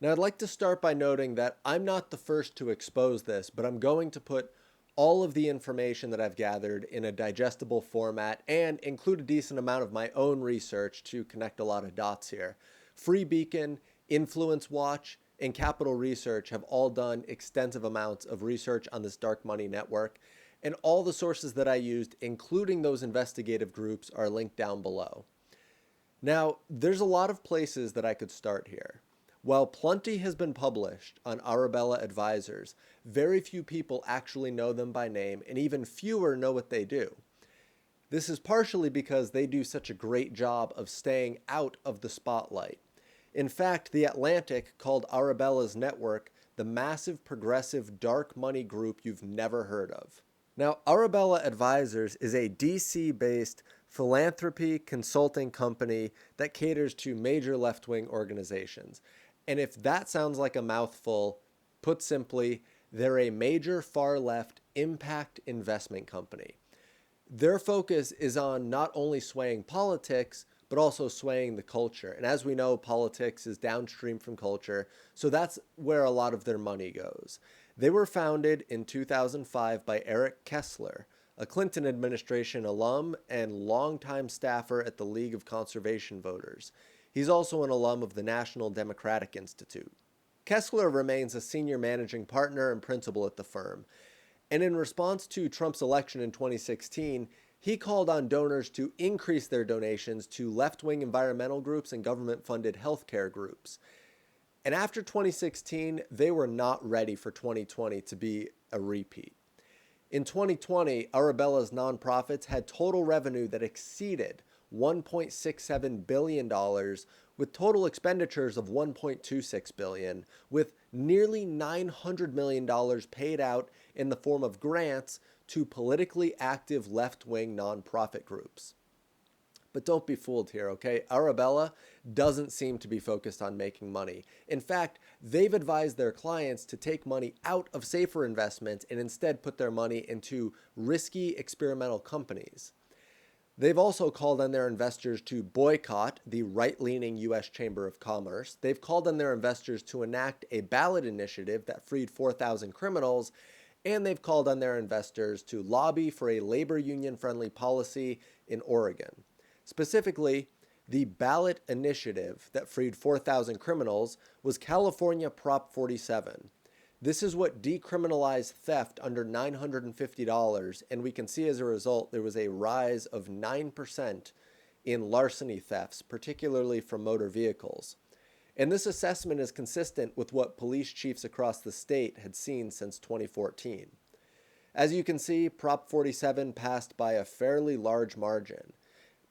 Now, I'd like to start by noting that I'm not the first to expose this, but I'm going to put all of the information that I've gathered in a digestible format and include a decent amount of my own research to connect a lot of dots here. Free Beacon, Influence Watch, and Capital Research have all done extensive amounts of research on this dark money network, and all the sources that I used, including those investigative groups, are linked down below. Now, there's a lot of places that I could start here. While plenty has been published on Arabella advisors, very few people actually know them by name, and even fewer know what they do. This is partially because they do such a great job of staying out of the spotlight. In fact, The Atlantic called Arabella's network the massive progressive dark money group you've never heard of. Now, Arabella Advisors is a DC based philanthropy consulting company that caters to major left wing organizations. And if that sounds like a mouthful, put simply, they're a major far left impact investment company. Their focus is on not only swaying politics, but also swaying the culture. And as we know, politics is downstream from culture, so that's where a lot of their money goes. They were founded in 2005 by Eric Kessler, a Clinton administration alum and longtime staffer at the League of Conservation Voters. He's also an alum of the National Democratic Institute. Kessler remains a senior managing partner and principal at the firm. And in response to Trump's election in 2016, he called on donors to increase their donations to left-wing environmental groups and government-funded healthcare groups. And after 2016, they were not ready for 2020 to be a repeat. In 2020, Arabella's nonprofits had total revenue that exceeded $1.67 billion, with total expenditures of $1.26 billion, with nearly $900 million paid out in the form of grants to politically active left-wing nonprofit groups. But don't be fooled here, okay? Arabella doesn't seem to be focused on making money. In fact, they've advised their clients to take money out of safer investments and instead put their money into risky experimental companies. They've also called on their investors to boycott the right-leaning U.S. Chamber of Commerce. They've called on their investors to enact a ballot initiative that freed 4,000 criminals. And they've called on their investors to lobby for a labor union-friendly policy in Oregon. Specifically, the ballot initiative that freed 4,000 criminals was California Prop 47. This is what decriminalized theft under $950, and we can see as a result there was a rise of 9% in larceny thefts, particularly from motor vehicles. And this assessment is consistent with what police chiefs across the state had seen since 2014. As you can see, Prop 47 passed by a fairly large margin.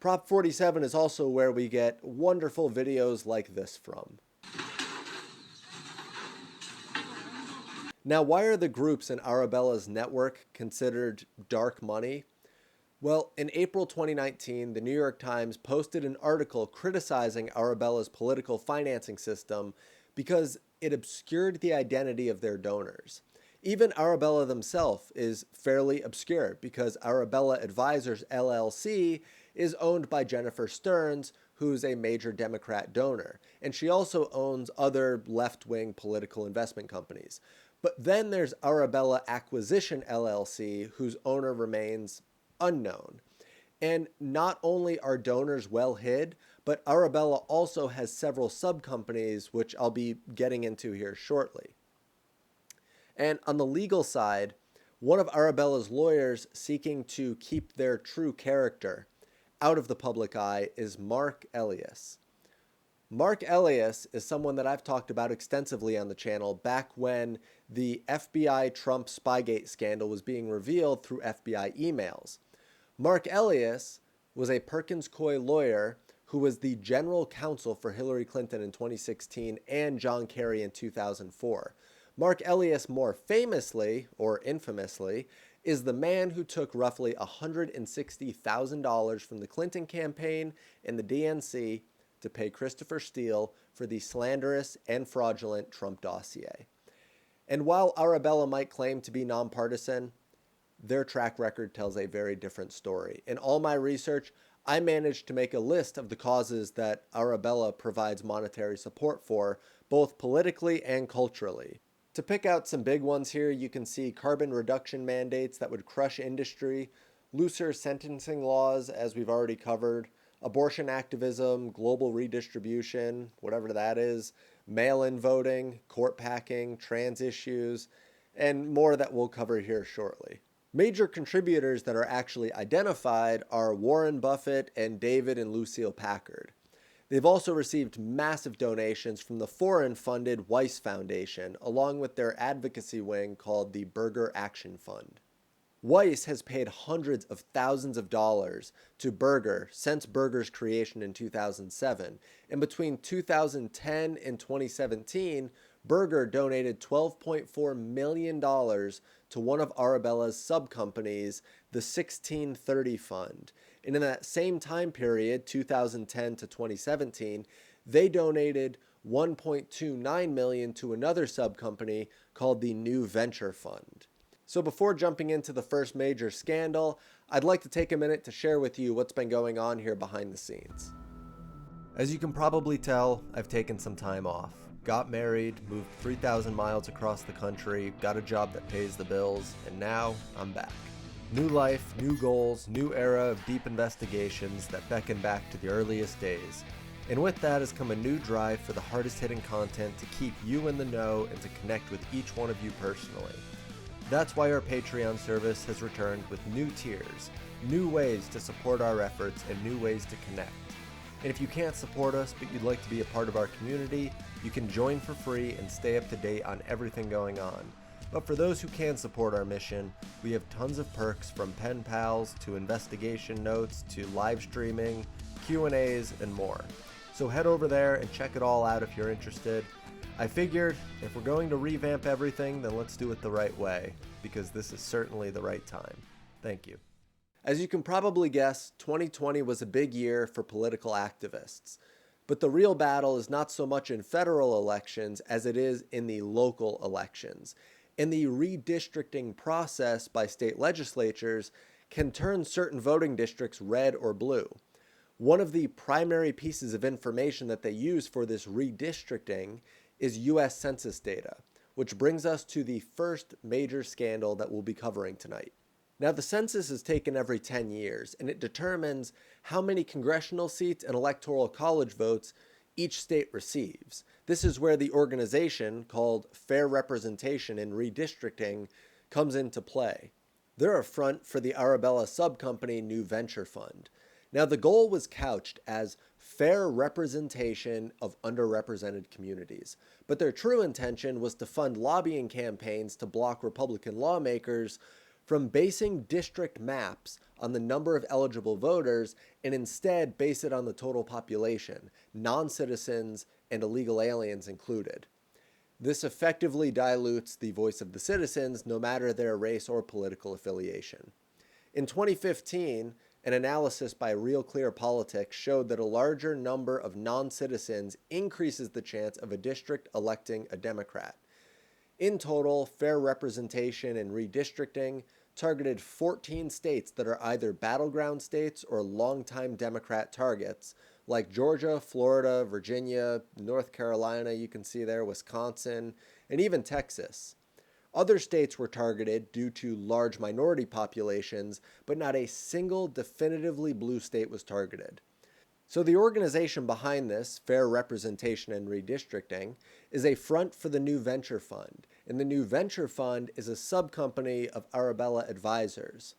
Prop 47 is also where we get wonderful videos like this from. Now, why are the groups in Arabella's network considered dark money? Well, in April 2019, the New York Times posted an article criticizing Arabella's political financing system because it obscured the identity of their donors. Even Arabella themselves is fairly obscure because Arabella Advisors LLC is owned by Jennifer Stearns, who's a major Democrat donor, and she also owns other left-wing political investment companies. But then there's Arabella Acquisition LLC, whose owner remains unknown. And not only are donors well hid, but Arabella also has several sub-companies, which I'll be getting into here shortly. And on the legal side, one of Arabella's lawyers seeking to keep their true character out of the public eye is Mark Elias. Mark Elias is someone that I've talked about extensively on the channel back when the FBI Trump Spygate scandal was being revealed through FBI emails. Mark Elias was a Perkins Coie lawyer who was the general counsel for Hillary Clinton in 2016 and John Kerry in 2004. Mark Elias, more famously, or infamously, is the man who took roughly $160,000 from the Clinton campaign and the DNC to pay Christopher Steele for the slanderous and fraudulent Trump dossier. And while Arabella might claim to be nonpartisan, their track record tells a very different story. In all my research, I managed to make a list of the causes that Arabella provides monetary support for, both politically and culturally. To pick out some big ones here, you can see carbon reduction mandates that would crush industry, looser sentencing laws, as we've already covered, abortion activism, global redistribution, whatever that is, mail-in voting, court packing, trans issues, and more that we'll cover here shortly. Major contributors that are actually identified are Warren Buffett and David and Lucille Packard. They've also received massive donations from the foreign-funded Weiss Foundation, along with their advocacy wing called the Burger Action Fund. Weiss has paid hundreds of thousands of dollars to Burger since Burger's creation in 2007, and between 2010 and 2017, Burger donated $12.4 million to one of Arabella's sub-companies, the 1630 Fund. And in that same time period, 2010 to 2017, they donated $1.29 million to another sub-company called the New Venture Fund. So before jumping into the first major scandal, I'd like to take a minute to share with you what's been going on here behind the scenes. As you can probably tell, I've taken some time off. Got married, moved 3,000 miles across the country, got a job that pays the bills, and now I'm back. New life, new goals, new era of deep investigations that beckon back to the earliest days. And with that has come a new drive for the hardest hitting content to keep you in the know and to connect with each one of you personally. That's why our Patreon service has returned with new tiers, new ways to support our efforts, and new ways to connect. And if you can't support us, but you'd like to be a part of our community, you can join for free and stay up to date on everything going on. But for those who can support our mission, we have tons of perks from pen pals to investigation notes to live streaming, Q&As, and more. So head over there and check it all out if you're interested. I figured if we're going to revamp everything, then let's do it the right way, because this is certainly the right time. Thank you. As you can probably guess, 2020 was a big year for political activists. But the real battle is not so much in federal elections as it is in the local elections. And the redistricting process by state legislatures can turn certain voting districts red or blue. One of the primary pieces of information that they use for this redistricting is U.S. Census data, which brings us to the first major scandal that we'll be covering tonight. Now, the census is taken every 10 years, and it determines how many congressional seats and electoral college votes each state receives. This is where the organization called Fair Representation in Redistricting comes into play. They're a front for the Arabella subcompany New Venture Fund. Now, the goal was couched as fair representation of underrepresented communities, but their true intention was to fund lobbying campaigns to block Republican lawmakers from basing district maps on the number of eligible voters and instead base it on the total population, non-citizens and illegal aliens included. This effectively dilutes the voice of the citizens, no matter their race or political affiliation. In 2015, an analysis by Real Clear Politics showed that a larger number of non-citizens increases the chance of a district electing a Democrat. In total, fair representation and redistricting targeted 14 states that are either battleground states or longtime Democrat targets, like Georgia, Florida, Virginia, North Carolina, you can see there, Wisconsin, and even Texas. Other states were targeted due to large minority populations, but not a single definitively blue state was targeted. So the organization behind this, Fair Representation and Redistricting, is a front for the New Venture Fund, and the New Venture Fund is a subcompany of Arabella Advisors.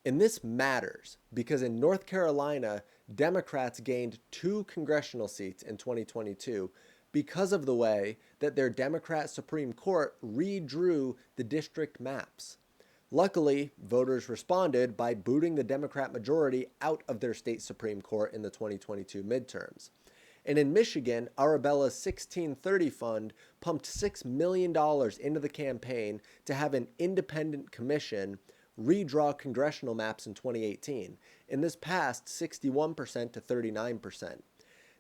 And this matters because in North Carolina, Democrats gained 2 congressional seats in 2022 because of the way that their Democrat Supreme Court redrew the district maps. Luckily, voters responded by booting the Democrat majority out of their state Supreme Court in the 2022 midterms. And in Michigan, Arabella's 1630 Fund pumped $6 million into the campaign to have an independent commission redraw congressional maps in 2018, and this passed 61% to 39%.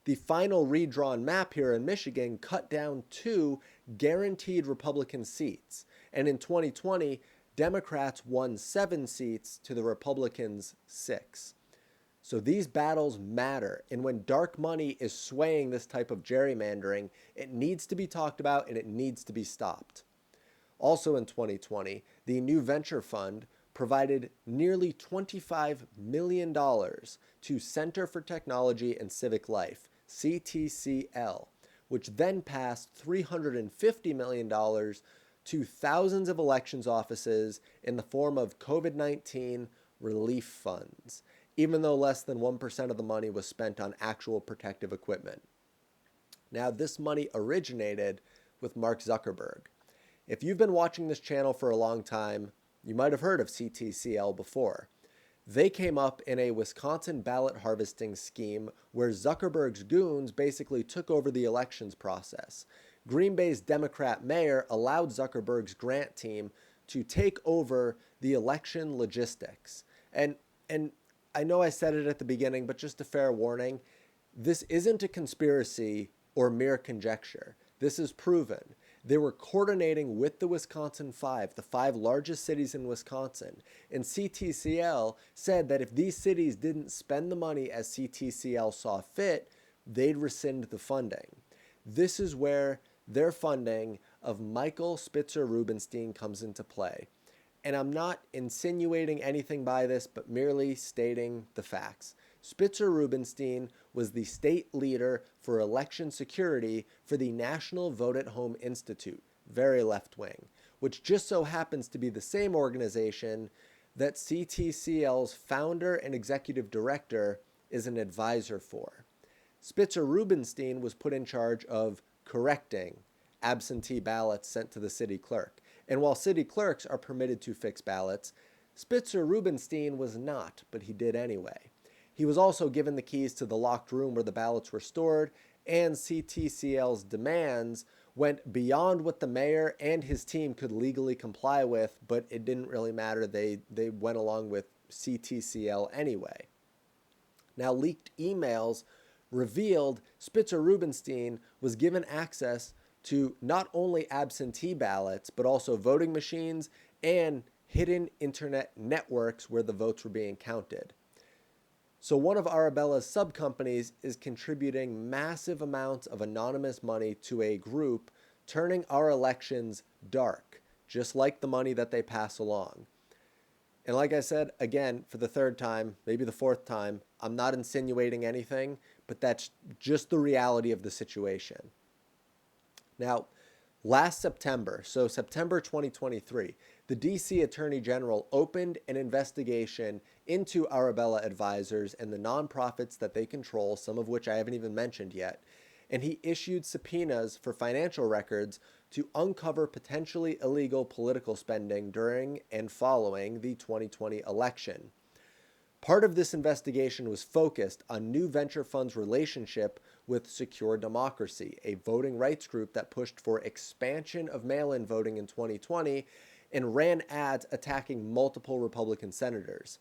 The final redrawn map here in Michigan cut down 2 guaranteed Republican seats, and in 2020, Democrats won 7 seats to the Republicans' 6. So these battles matter. And when dark money is swaying this type of gerrymandering, it needs to be talked about and it needs to be stopped. Also in 2020, the New Venture Fund provided nearly $25 million to Center for Technology and Civic Life, CTCL, which then passed $350 million to thousands of elections offices in the form of COVID-19 relief funds, even though less than 1% of the money was spent on actual protective equipment. Now, this money originated with Mark Zuckerberg. If you've been watching this channel for a long time, you might have heard of CTCL before. They came up in a Wisconsin ballot harvesting scheme where Zuckerberg's goons basically took over the elections process. Green Bay's Democrat mayor allowed Zuckerberg's grant team to take over the election logistics. And I know I said it at the beginning, but just a fair warning, this isn't a conspiracy or mere conjecture. This is proven. They were coordinating with the Wisconsin Five, the 5 largest cities in Wisconsin. And CTCL said that if these cities didn't spend the money as CTCL saw fit, they'd rescind the funding. This is where their funding of Michael Spitzer Rubenstein comes into play. And I'm not insinuating anything by this, but merely stating the facts. Spitzer Rubenstein was the state leader for election security for the National Vote at Home Institute, very left-wing, which just so happens to be the same organization that CTCL's founder and executive director is an advisor for. Spitzer Rubenstein was put in charge of correcting absentee ballots sent to the city clerk. And while city clerks are permitted to fix ballots, Spitzer Rubenstein was not, but he did anyway. He was also given the keys to the locked room where the ballots were stored, and CTCL's demands went beyond what the mayor and his team could legally comply with, but it didn't really matter. They went along with CTCL anyway. Now, leaked emails revealed Spitzer Rubenstein was given access to not only absentee ballots, but also voting machines and hidden internet networks where the votes were being counted. So one of Arabella's sub-companies is contributing massive amounts of anonymous money to a group, turning our elections dark, just like the money that they pass along. And like I said, again, for the 3rd time, maybe the 4th time, I'm not insinuating anything, but that's just the reality of the situation. Now, last September, so September 2023, the DC Attorney General opened an investigation into Arabella Advisors and the nonprofits that they control, some of which I haven't even mentioned yet, and he issued subpoenas for financial records to uncover potentially illegal political spending during and following the 2020 election. Part of this investigation was focused on New Venture Fund's relationship with Secure Democracy, a voting rights group that pushed for expansion of mail-in voting in 2020 and ran ads attacking multiple Republican senators.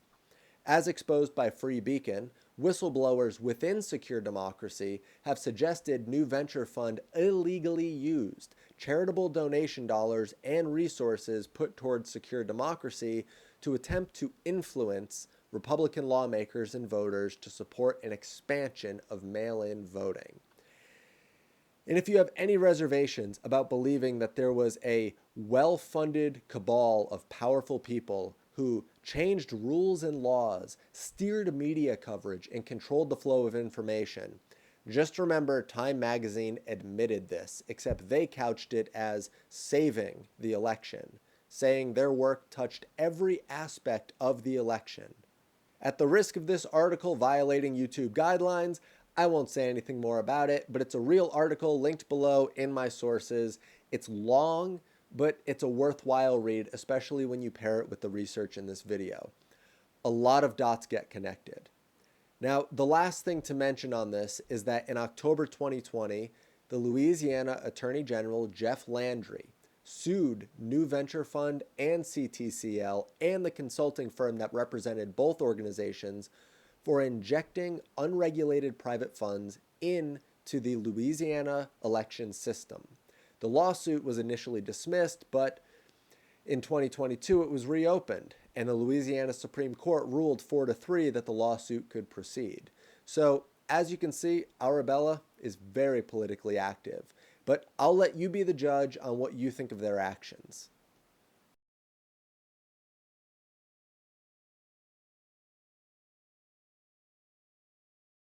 As exposed by Free Beacon, whistleblowers within Secure Democracy have suggested New Venture Fund illegally used charitable donation dollars and resources put towards Secure Democracy to attempt to influence Republican lawmakers and voters to support an expansion of mail-in voting. And if you have any reservations about believing that there was a well-funded cabal of powerful people who changed rules and laws, steered media coverage, and controlled the flow of information, just remember Time magazine admitted this, except they couched it as saving the election, saying their work touched every aspect of the election. At the risk of this article violating YouTube guidelines, I won't say anything more about it, but it's a real article linked below in my sources. It's long, but it's a worthwhile read, especially when you pair it with the research in this video. A lot of dots get connected. Now, the last thing to mention on this is that in October 2020, the Louisiana Attorney General Jeff Landry sued New Venture Fund and CTCL and the consulting firm that represented both organizations for injecting unregulated private funds into the Louisiana election system. The lawsuit was initially dismissed, but in 2022 it was reopened, and the Louisiana Supreme Court ruled 4-3 that the lawsuit could proceed. So, as you can see, Arabella is very politically active, but I'll let you be the judge on what you think of their actions.